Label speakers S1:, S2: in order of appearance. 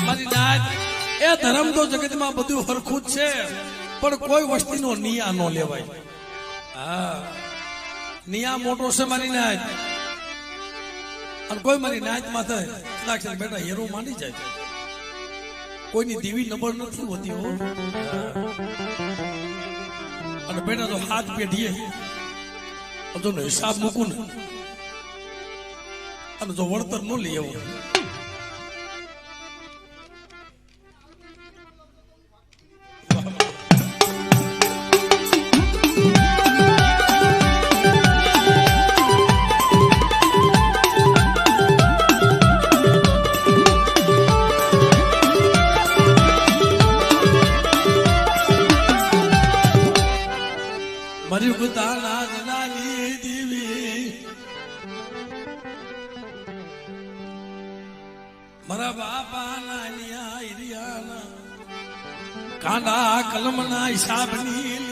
S1: મારી નાત એ ધર્મ તો જગતમાં બધું હરખું જ છે, પણ કોઈ વસ્તીનો નિયા ન લેવાય. હા, નિયા મોટો છે મારી નાત, અને કોઈ મારી નાત માં થાય બેટા હેરો માંડી જાય. કોઈની દીવી નંબર નથી હોતી હો. અને બેટા તો હાથ પેઢીએ તો હિસાબ મૂકું ને, અને જો વળતર ન લઈ આવું મારી પોતાના જનાની દેવી, મારા બાપા ના કાંડા કલમના હિસાબની